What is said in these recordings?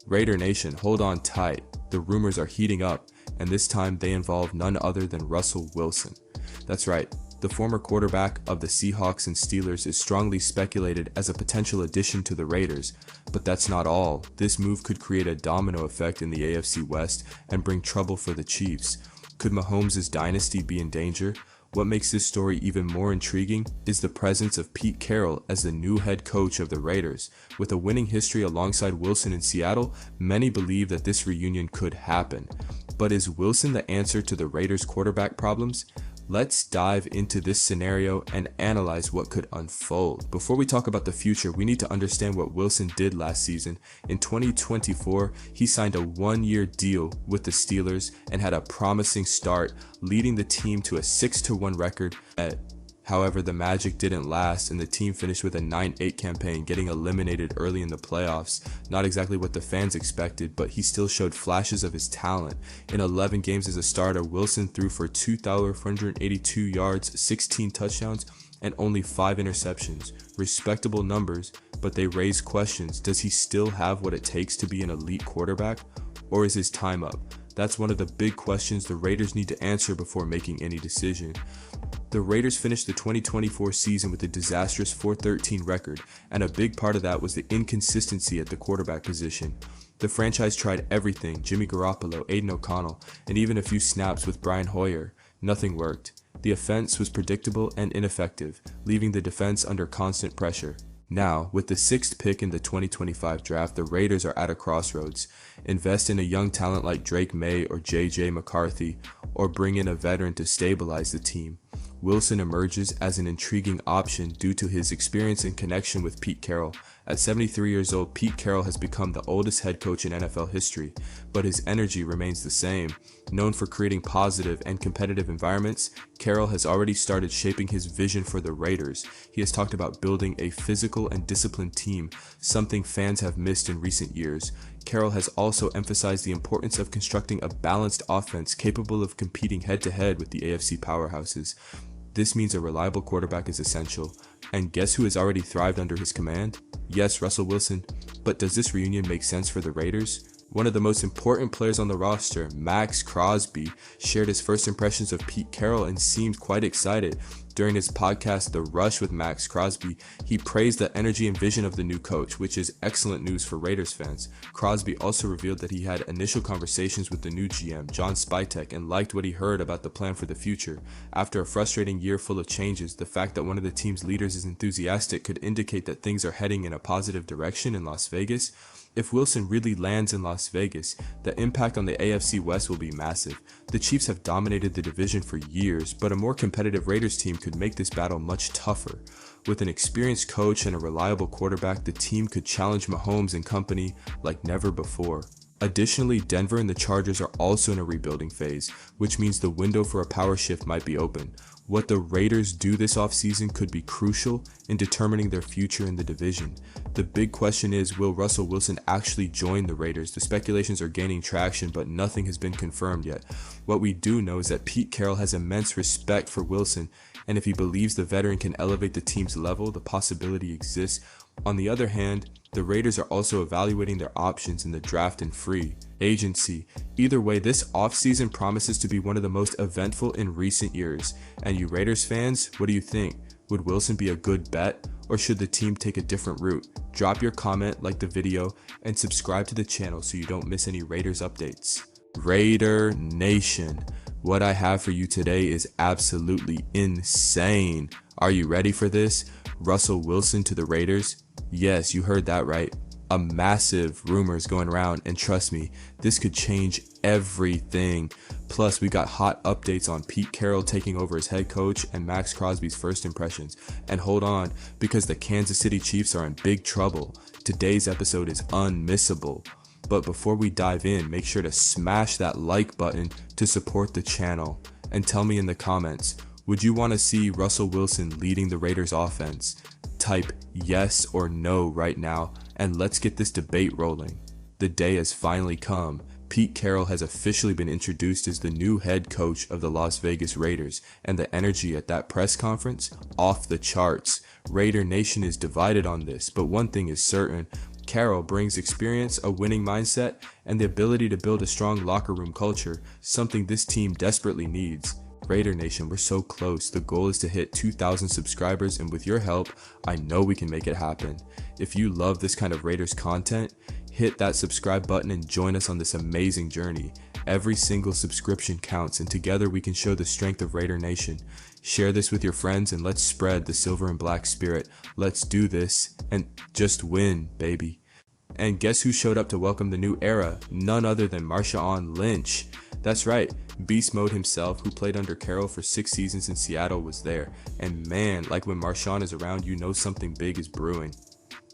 Raider Nation, hold on tight. The rumors are heating up, and this time they involve none other than Russell Wilson. That's right, the former quarterback of the Seahawks and Steelers is strongly speculated as a potential addition to the Raiders. But that's not all. This move could create a domino effect in the AFC West and bring trouble for the Chiefs. Could Mahomes' dynasty be in danger? What makes this story even more intriguing is the presence of Pete Carroll as the new head coach of the Raiders. With a winning history alongside Wilson in Seattle, many believe that this reunion could happen. But is Wilson the answer to the Raiders' quarterback problems? Let's dive into this scenario and analyze what could unfold. Before we talk about the future, we need to understand what Wilson did last season. In 2024, he signed a one-year deal with the Steelers and had a promising start, leading the team to a 6-1 record. However, the magic didn't last and the team finished with a 9-8 campaign, getting eliminated early in the playoffs. Not exactly what the fans expected, but he still showed flashes of his talent. In 11 games as a starter, Wilson threw for 2,482 yards, 16 touchdowns, and only 5 interceptions. Respectable numbers, but they raise questions. Does he still have what it takes to be an elite quarterback, or is his time up? That's one of the big questions the Raiders need to answer before making any decision. The Raiders finished the 2024 season with a disastrous 4-13 record, and a big part of that was the inconsistency at the quarterback position. The franchise tried everything: Jimmy Garoppolo, Aiden O'Connell, and even a few snaps with Brian Hoyer. Nothing worked. The offense was predictable and ineffective, leaving the defense under constant pressure. Now, with the 6th pick in the 2025 draft, the Raiders are at a crossroads. Invest in a young talent like Drake May or J.J. McCarthy, or bring in a veteran to stabilize the team. Wilson emerges as an intriguing option due to his experience and connection with Pete Carroll. At 73 years old, Pete Carroll has become the oldest head coach in NFL history, but his energy remains the same. Known for creating positive and competitive environments, Carroll has already started shaping his vision for the Raiders. He has talked about building a physical and disciplined team, something fans have missed in recent years. Carroll has also emphasized the importance of constructing a balanced offense capable of competing head-to-head with the AFC powerhouses. This means a reliable quarterback is essential. And guess who has already thrived under his command? Yes, Russell Wilson. But does this reunion make sense for the Raiders? One of the most important players on the roster, Maxx Crosby, shared his first impressions of Pete Carroll and seemed quite excited. During his podcast, The Rush with Maxx Crosby, he praised the energy and vision of the new coach, which is excellent news for Raiders fans. Crosby also revealed that he had initial conversations with the new GM, John Spytek, and liked what he heard about the plan for the future. After a frustrating year full of changes, the fact that one of the team's leaders is enthusiastic could indicate that things are heading in a positive direction in Las Vegas. If Wilson really lands in Las Vegas, the impact on the AFC West will be massive. The Chiefs have dominated the division for years, but a more competitive Raiders team could make this battle much tougher. With an experienced coach and a reliable quarterback, the team could challenge Mahomes and company like never before. Additionally, Denver and the Chargers are also in a rebuilding phase, which means the window for a power shift might be open. What the Raiders do this offseason could be crucial in determining their future in the division. The big question is, will Russell Wilson actually join the Raiders? The speculations are gaining traction, but nothing has been confirmed yet. What we do know is that Pete Carroll has immense respect for Wilson, and if he believes the veteran can elevate the team's level, the possibility exists. On the other hand, the Raiders are also evaluating their options in the draft and free agency. Either way, this offseason promises to be one of the most eventful in recent years. And you Raiders fans, what do you think? Would Wilson be a good bet, or should the team take a different route? Drop your comment, like the video, and subscribe to the channel so you don't miss any Raiders updates. Raider Nation, what I have for you today is absolutely insane. Are you ready for this? Russell Wilson to the Raiders? Yes, you heard that right. A massive rumors going around, and trust me, this could change everything. Plus, we got hot updates on Pete Carroll taking over as head coach and Maxx Crosby's first impressions. And hold on, because the Kansas City Chiefs are in big trouble. Today's episode is unmissable. But before we dive in, make sure to smash that like button to support the channel. And tell me in the comments, would you want to see Russell Wilson leading the Raiders offense? Type yes or no right now, and let's get this debate rolling. The day has finally come. Pete Carroll has officially been introduced as the new head coach of the Las Vegas Raiders, and the energy at that press conference, off the charts. Raider Nation is divided on this, but one thing is certain: Carroll brings experience, a winning mindset, and the ability to build a strong locker room culture, something this team desperately needs. Raider Nation, we're so close. The goal is to hit 2,000 subscribers, and with your help, I know we can make it happen. If you love this kind of Raiders content, hit that subscribe button and join us on this amazing journey. Every single subscription counts, and together we can show the strength of Raider Nation. Share this with your friends and let's spread the silver and black spirit. Let's do this and just win, baby. And guess who showed up to welcome the new era? None other than Marshawn Lynch. That's right, Beast Mode himself, who played under Carroll for 6 seasons in Seattle, was there. And man, like when Marshawn is around, you know something big is brewing.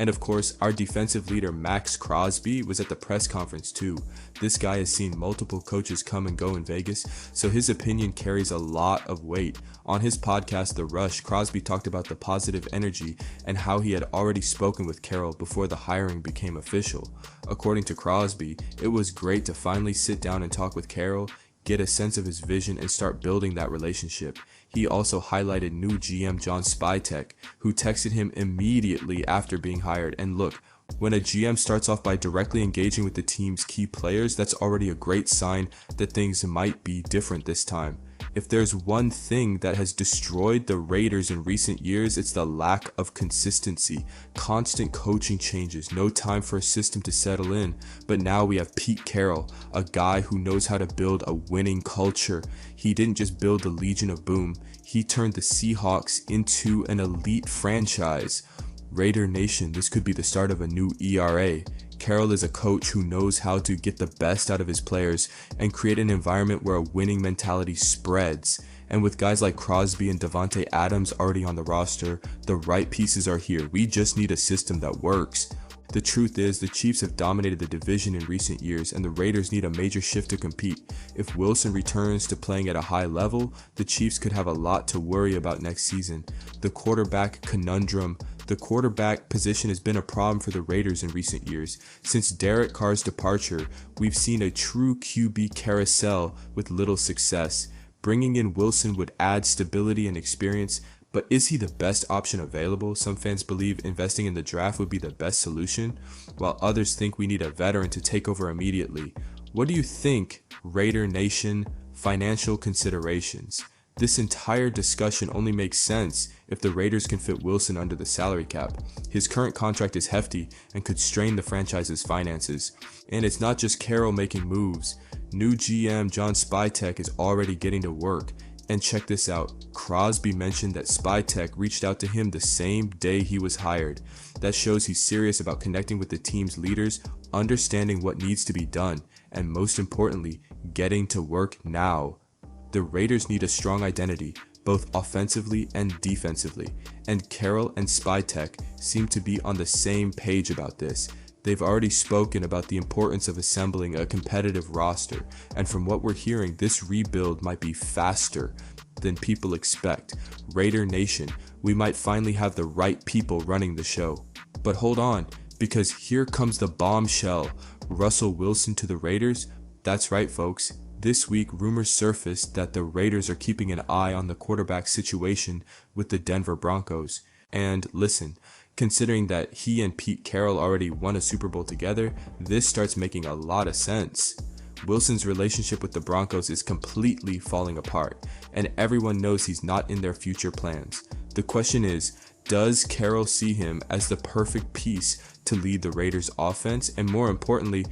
And of course, our defensive leader Maxx Crosby was at the press conference too. This guy has seen multiple coaches come and go in Vegas, so his opinion carries a lot of weight. On his podcast, The Rush, Crosby talked about the positive energy and how he had already spoken with Carroll before the hiring became official. According to Crosby, it was great to finally sit down and talk with Carroll, get a sense of his vision, and start building that relationship. He also highlighted new GM John Spytek, who texted him immediately after being hired. And look, when a GM starts off by directly engaging with the team's key players, that's already a great sign that things might be different this time. If there's one thing that has destroyed the Raiders in recent years, it's the lack of consistency. Constant coaching changes, no time for a system to settle in. But now we have Pete Carroll, a guy who knows how to build a winning culture. He didn't just build the Legion of Boom, he turned the Seahawks into an elite franchise. Raider Nation, this could be the start of a new ERA. Carroll is a coach who knows how to get the best out of his players and create an environment where a winning mentality spreads. And with guys like Crosby and Davante Adams already on the roster, the right pieces are here. We just need a system that works. The truth is, the Chiefs have dominated the division in recent years, and the Raiders need a major shift to compete. If Wilson returns to playing at a high level, the Chiefs could have a lot to worry about next season. The quarterback conundrum. The quarterback position has been a problem for the Raiders in recent years. Since Derek Carr's departure, we've seen a true QB carousel with little success. Bringing in Wilson would add stability and experience, but is he the best option available? Some fans believe investing in the draft would be the best solution, while others think we need a veteran to take over immediately. What do you think, Raider Nation? Financial considerations. This entire discussion only makes sense if the Raiders can fit Wilson under the salary cap. His current contract is hefty and could strain the franchise's finances. And it's not just Carroll making moves. New GM John Spytek is already getting to work. And check this out, Crosby mentioned that Spytek reached out to him the same day he was hired. That shows he's serious about connecting with the team's leaders, understanding what needs to be done, and most importantly, getting to work now. The Raiders need a strong identity, both offensively and defensively, and Carroll and Spytek seem to be on the same page about this. They've already spoken about the importance of assembling a competitive roster, and from what we're hearing, this rebuild might be faster than people expect. Raider Nation, we might finally have the right people running the show. But hold on, because here comes the bombshell. Russell Wilson to the Raiders? That's right, folks. This week, rumors surfaced that the Raiders are keeping an eye on the quarterback situation with the Denver Broncos. And listen, considering that he and Pete Carroll already won a Super Bowl together, this starts making a lot of sense. Wilson's relationship with the Broncos is completely falling apart, and everyone knows he's not in their future plans. The question is, does Carroll see him as the perfect piece to lead the Raiders' offense? And more importantly,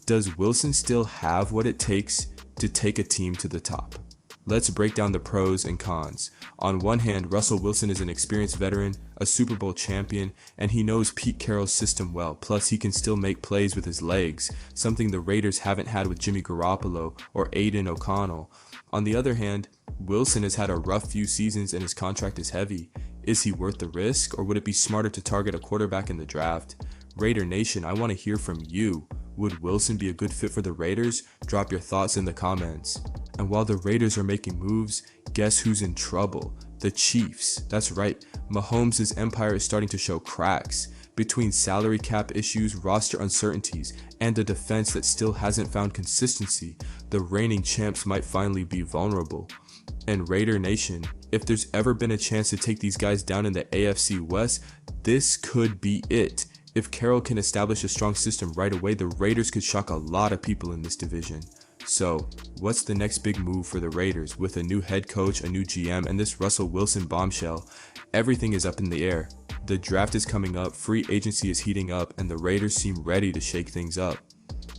does Wilson still have what it takes to take a team to the top? Let's break down the pros and cons. On one hand, Russell Wilson is an experienced veteran, a Super Bowl champion, and he knows Pete Carroll's system well. Plus, he can still make plays with his legs, something the Raiders haven't had with Jimmy Garoppolo or Aiden O'Connell. On the other hand, Wilson has had a rough few seasons and his contract is heavy. Is he worth the risk, or would it be smarter to target a quarterback in the draft? Raider Nation, I want to hear from you. Would Wilson be a good fit for the Raiders? Drop your thoughts in the comments. And while the Raiders are making moves, guess who's in trouble? The Chiefs. That's right, Mahomes' empire is starting to show cracks. Between salary cap issues, roster uncertainties, and a defense that still hasn't found consistency, the reigning champs might finally be vulnerable. And Raider Nation, if there's ever been a chance to take these guys down in the AFC West, this could be it. If Carroll can establish a strong system right away, the Raiders could shock a lot of people in this division. So, what's the next big move for the Raiders? With a new head coach, a new GM, and this Russell Wilson bombshell, everything is up in the air. The draft is coming up, free agency is heating up, and the Raiders seem ready to shake things up.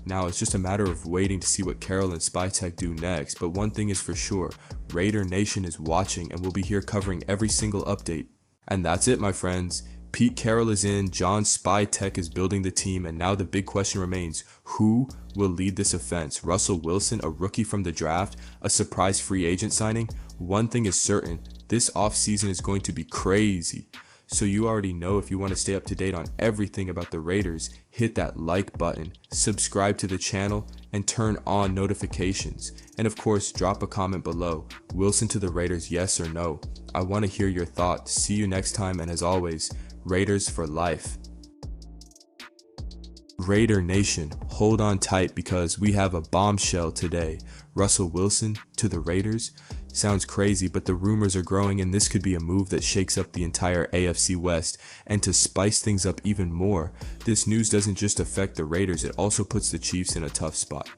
Now, it's just a matter of waiting to see what Carroll and SpyTech do next, but one thing is for sure, Raider Nation is watching and we'll be here covering every single update. And that's it, my friends. Pete Carroll is in, John SpyTech is building the team, and now the big question remains, who will lead this offense? Russell Wilson, a rookie from the draft, a surprise free agent signing? One thing is certain, this offseason is going to be crazy. So you already know, if you want to stay up to date on everything about the Raiders, hit that like button, subscribe to the channel, and turn on notifications. And of course, drop a comment below. Wilson to the Raiders, yes or no? I want to hear your thoughts. See you next time, and as always, Raiders for life. Raider Nation, hold on tight because we have a bombshell today. Russell Wilson to the Raiders? Sounds crazy, but the rumors are growing and this could be a move that shakes up the entire AFC West. And to spice things up even more, this news doesn't just affect the Raiders, it also puts the Chiefs in a tough spot.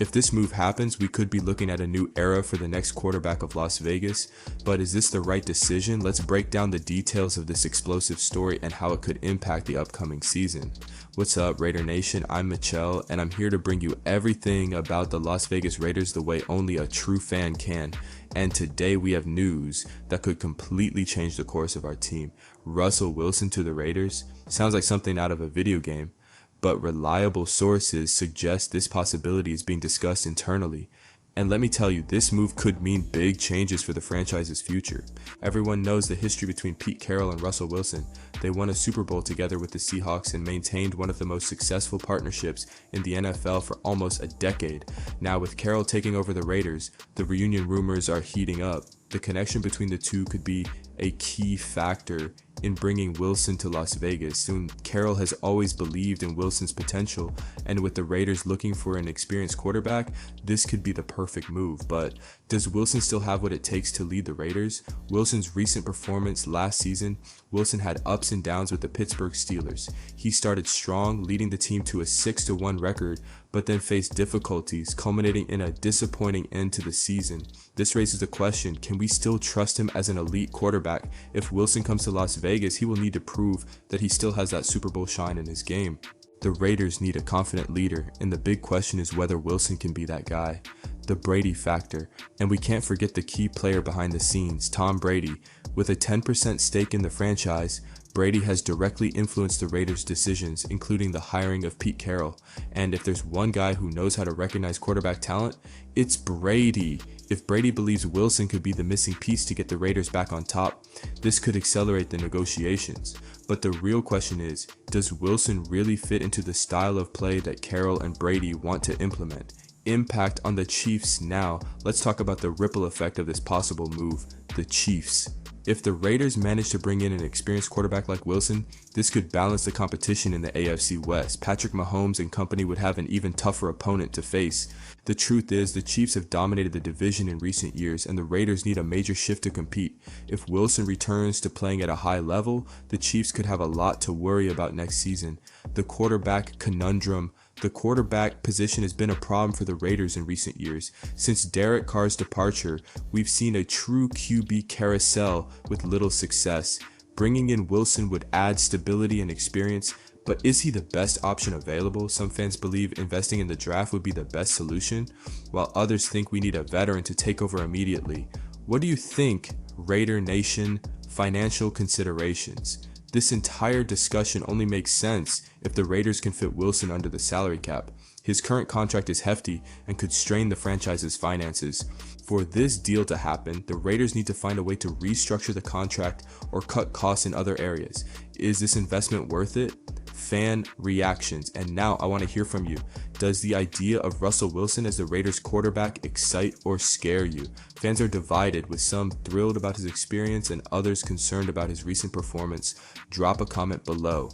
If this move happens, we could be looking at a new era for the next quarterback of Las Vegas, but is this the right decision? Let's break down the details of this explosive story and how it could impact the upcoming season. What's up, Raider Nation? I'm Michelle, and I'm here to bring you everything about the Las Vegas Raiders the way only a true fan can. And today we have news that could completely change the course of our team. Russell Wilson to the Raiders? Sounds like something out of a video game. But reliable sources suggest this possibility is being discussed internally. And let me tell you, this move could mean big changes for the franchise's future. Everyone knows the history between Pete Carroll and Russell Wilson. They won a Super Bowl together with the Seahawks and maintained one of the most successful partnerships in the NFL for almost a decade. Now with Carroll taking over the Raiders, the reunion rumors are heating up. The connection between the two could be a key factor in bringing Wilson to Las Vegas. Soon, Carroll has always believed in Wilson's potential, and with the Raiders looking for an experienced quarterback, this could be the perfect move. But does Wilson still have what it takes to lead the Raiders? Wilson's recent performance last season, Wilson had ups and downs with the Pittsburgh Steelers. He started strong, leading the team to a 6-1 record, but then faced difficulties, culminating in a disappointing end to the season. This raises the question, can we still trust him as an elite quarterback? If Wilson comes to Las Vegas, he will need to prove that he still has that Super Bowl shine in his game. The Raiders need a confident leader, and the big question is whether Wilson can be that guy. The Brady factor, and we can't forget the key player behind the scenes, Tom Brady. With a 10% stake in the franchise, Brady has directly influenced the Raiders' decisions, including the hiring of Pete Carroll. And if there's one guy who knows how to recognize quarterback talent, it's Brady. If Brady believes Wilson could be the missing piece to get the Raiders back on top, this could accelerate the negotiations. But the real question is, does Wilson really fit into the style of play that Carroll and Brady want to implement? Impact on the Chiefs now. Let's talk about the ripple effect of this possible move, the Chiefs. If the Raiders manage to bring in an experienced quarterback like Wilson, this could balance the competition in the AFC West. Patrick Mahomes and company would have an even tougher opponent to face. The truth is, the Chiefs have dominated the division in recent years, and the Raiders need a major shift to compete. If Wilson returns to playing at a high level, the Chiefs could have a lot to worry about next season. The quarterback conundrum. The quarterback position has been a problem for the Raiders in recent years. Since Derek Carr's departure, we've seen a true QB carousel with little success. Bringing in Wilson would add stability and experience, but is he the best option available? Some fans believe investing in the draft would be the best solution, while others think we need a veteran to take over immediately. What do you think, Raider Nation? Financial considerations. This entire discussion only makes sense if the Raiders can fit Wilson under the salary cap. His current contract is hefty and could strain the franchise's finances. For this deal to happen, the Raiders need to find a way to restructure the contract or cut costs in other areas. Is this investment worth it? Fan reactions. And now I want to hear from you. Does the idea of Russell Wilson as the Raiders quarterback excite or scare you? Fans are divided, with some thrilled about his experience and others concerned about his recent performance. Drop a comment below.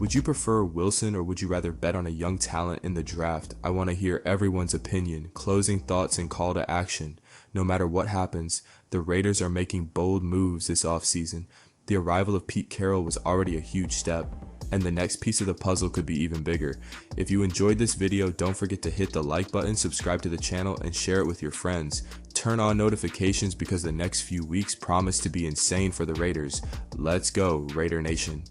Would you prefer Wilson, or would you rather bet on a young talent in the draft? I want to hear everyone's opinion, closing thoughts, and call to action. No matter what happens, the Raiders are making bold moves this offseason. The arrival of Pete Carroll was already a huge step, and the next piece of the puzzle could be even bigger. If you enjoyed this video, don't forget to hit the like button, subscribe to the channel, and share it with your friends. Turn on notifications because the next few weeks promise to be insane for the Raiders. Let's go, Raider Nation.